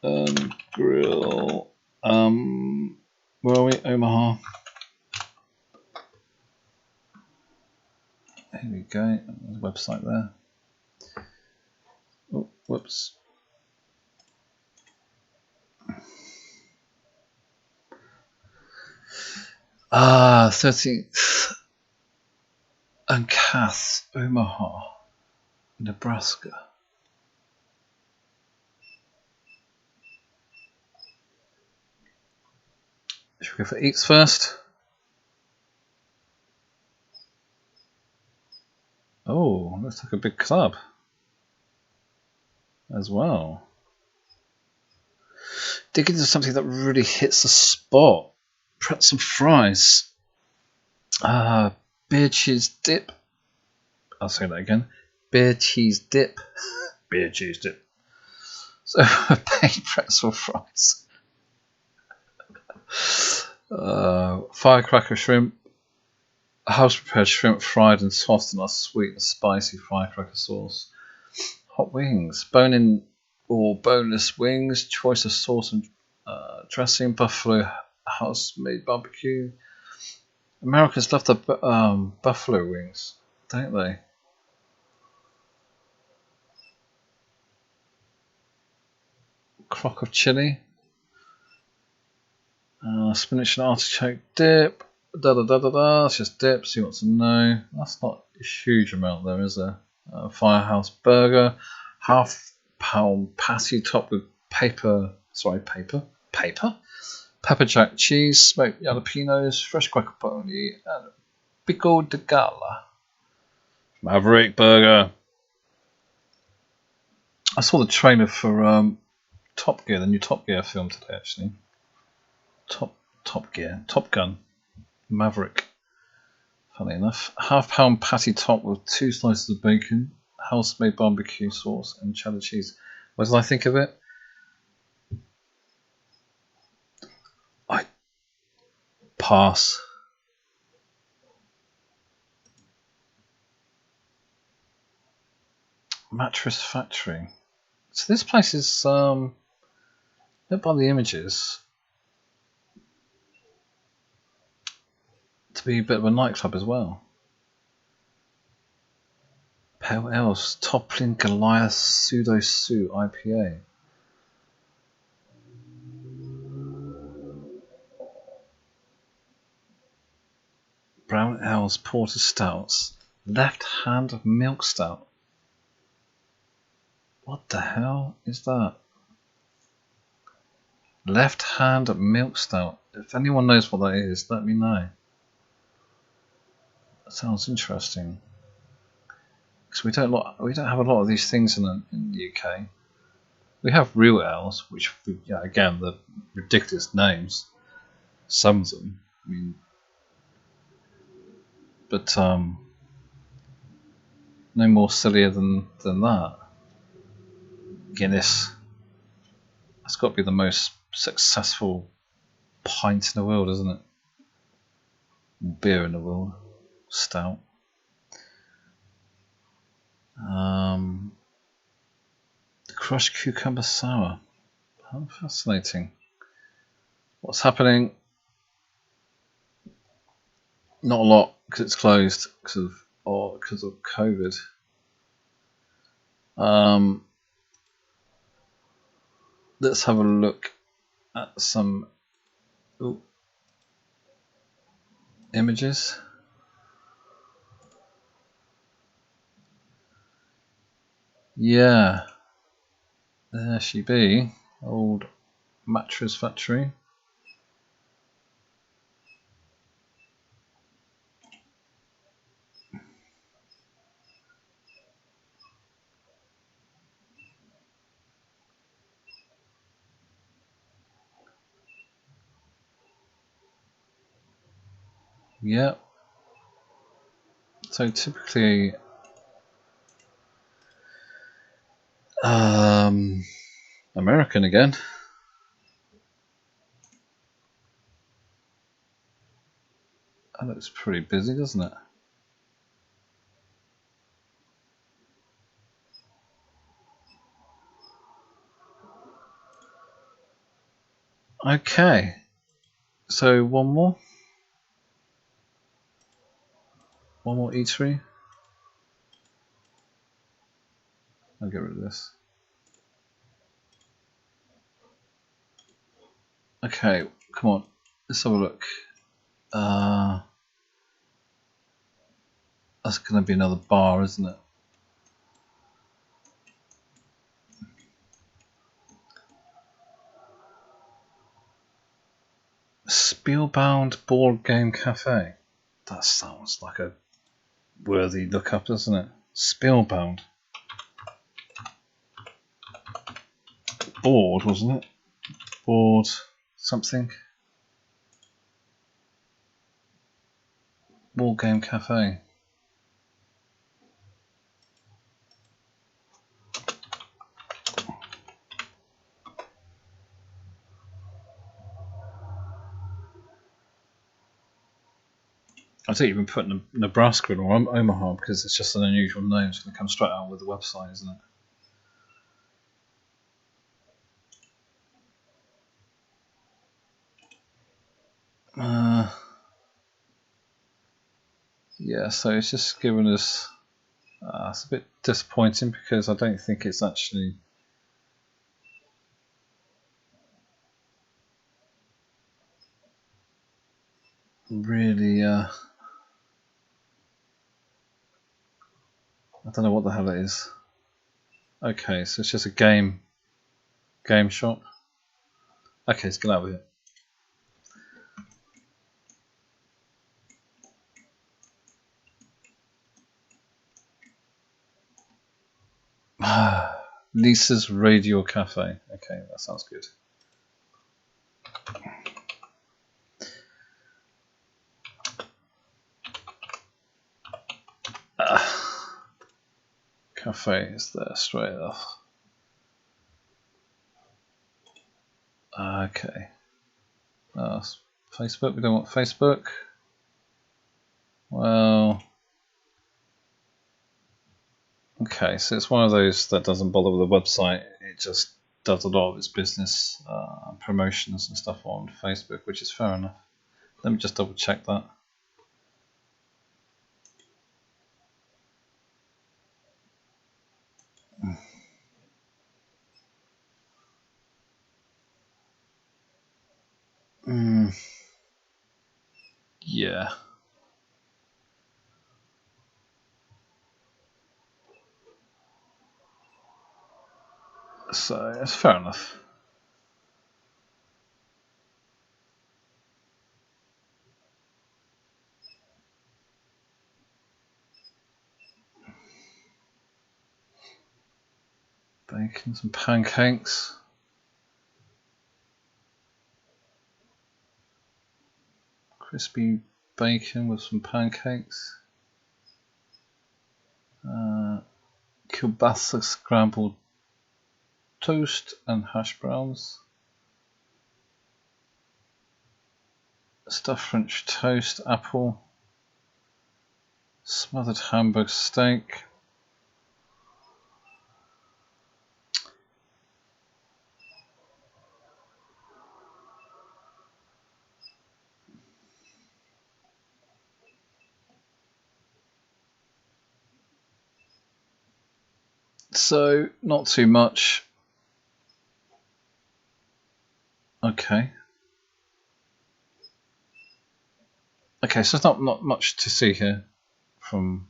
and grill. Where are we? Omaha. Here we go. There's a website there. Oh, whoops. 13th and Cass, Omaha. Nebraska. Should we go for eats first? Oh, looks like a big club as well. Dig into something that really hits the spot. Pretzel fries. Beer cheese dip. I'll say that again. Beer cheese dip. Beer cheese dip. So baked pretzel fries. Firecracker shrimp. House prepared shrimp fried and tossed in a sweet and spicy firecracker sauce. Hot wings. Bone-in or boneless wings. Choice of sauce and dressing. Buffalo house-made barbecue. Americans love the buffalo wings, don't they? Crock of chili. Spinach and artichoke dip. It's just dips. You want to know? That's not a huge amount there, is there? Firehouse burger. Half-pound patty topped with pepper jack cheese, smoked jalapenos, fresh guacamole, and pico de gala. Maverick burger. I saw the trailer for Top Gear, the new Top Gear film today, actually. Top Gun, Maverick. Funny enough, half-pound patty topped with 2 slices of bacon, house-made barbecue sauce, and cheddar cheese. What did I think of it? I pass. Mattress Factory. So this place is by the images to be a bit of a nightclub as well. Pale Ales Toppling Goliath Pseudo Sue IPA. Brown Ales Porter Stouts. Left Hand Milk Stout. What the hell is that? Left Hand Milk Stout. If anyone knows what that is, let me know. That sounds interesting. Because we don't have a lot of these things in the UK. We have real ales, which again the ridiculous names. Some of them, I mean, but no more sillier than that. Guinness. That's got to be the most successful pint in the world, isn't it? Beer in the world. Stout. Crushed cucumber sour. How fascinating. What's happening? Not a lot because it's closed because of COVID. Let's have a look at some images. Yeah, there she be, old Mattress Factory. Yeah. So typically, American again. That looks pretty busy, doesn't it? Okay. So one more eatery. I'll get rid of this. Okay, come on. Let's have a look. That's going to be another bar, isn't it? Spielbound Board Game Cafe. That sounds like a worthy lookup, doesn't it? Spielbound. Board, wasn't it? Board something. Board Game Cafe. I don't even put Nebraska or Omaha because it's just an unusual name. It's going to come straight out with the website, isn't it? Yeah, so it's just given us. It's a bit disappointing because I don't think it's actually really. I don't know what the hell it is. Okay, so it's just a game shop. Okay, let's get out of here. Lisa's Radio Cafe. Okay, that sounds good. Cafe is there straight off. Okay. Facebook. We don't want Facebook. Well. Okay, so it's one of those that doesn't bother with the website. It just does a lot of its business promotions and stuff on Facebook, which is fair enough. Let me just double check that. Yeah. So it's fair enough. Bacon, some pancakes. Crispy bacon with some pancakes. Kielbasa scrambled toast and hash browns. Stuffed French toast, apple. Smothered Hamburg steak. So, not too much. Okay. Okay, so there's not much to see here from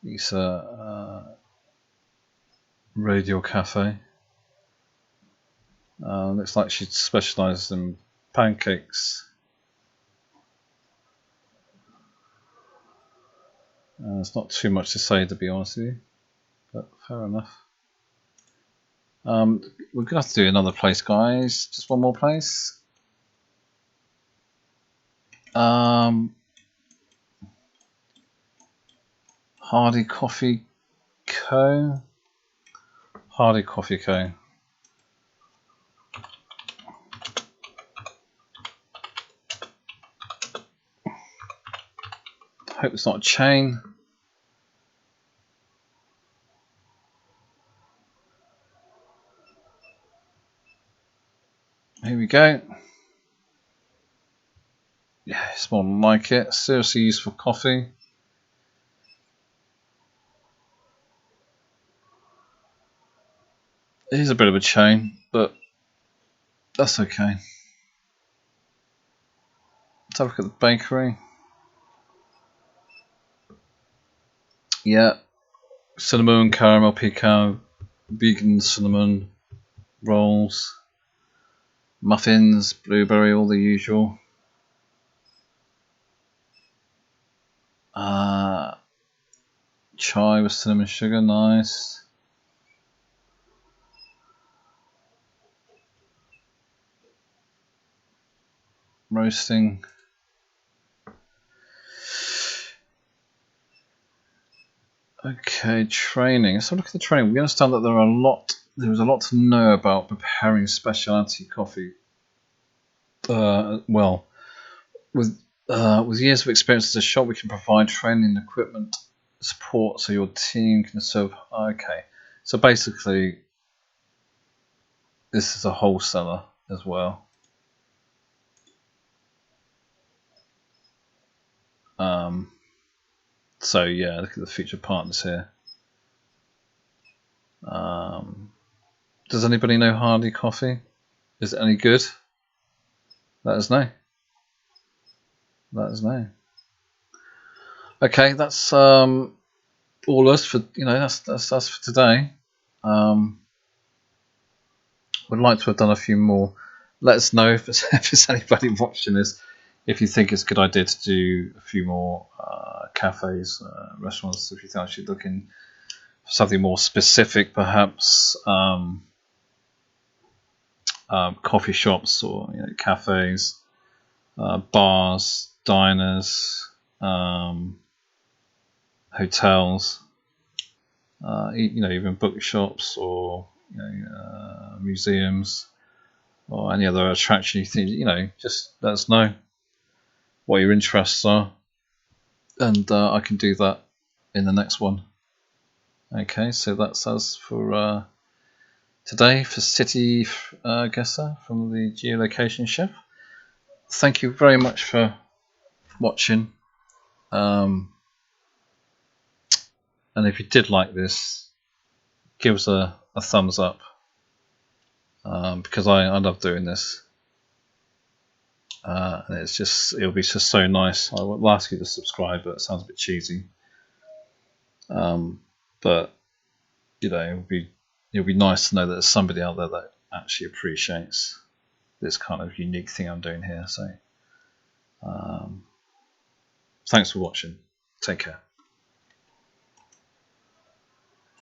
Lisa Radio Cafe. Looks like she specialises in pancakes. There's not too much to say, to be honest with you, but fair enough. We're going to have to do another place, guys. Just one more place. Hardy Coffee Co. Hardy Coffee Co. Hope it's not a chain. Here we go. Yeah, it's more than like it. Seriously used for coffee. It is a bit of a chain, but that's okay. Let's have a look at the bakery. Yeah, cinnamon, caramel, pecan, vegan cinnamon rolls. Muffins, blueberry, all the usual. Chai with cinnamon sugar, nice. Roasting. Okay, training. Let's have a look at the training. We understand that there is a lot to know about preparing specialty coffee. Well, with years of experience as a shop, we can provide training equipment support so your team can serve. Okay, so basically, this is a wholesaler as well. So yeah, look at the featured partners here. Does anybody know Hardy Coffee? Is it any good? Let us know. Let us know. Okay, that's all us for that's us for today. Would like to have done a few more. Let us know if there's anybody watching this, if you think it's a good idea to do a few more cafes, restaurants. If you think I should look in for something more specific, perhaps coffee shops or cafes, bars, diners, hotels, even bookshops or museums or any other attraction you think. Just let us know what your interests are, and I can do that in the next one. Okay, so that's us for today for City Guesser from the Geolocation Chef. Thank you very much for watching. And if you did like this, give us a thumbs up, because I love doing this. And it'll be just so nice. I will ask you to subscribe, but it sounds a bit cheesy. But it'll be nice to know that there's somebody out there that actually appreciates this kind of unique thing I'm doing here. So thanks for watching. Take care.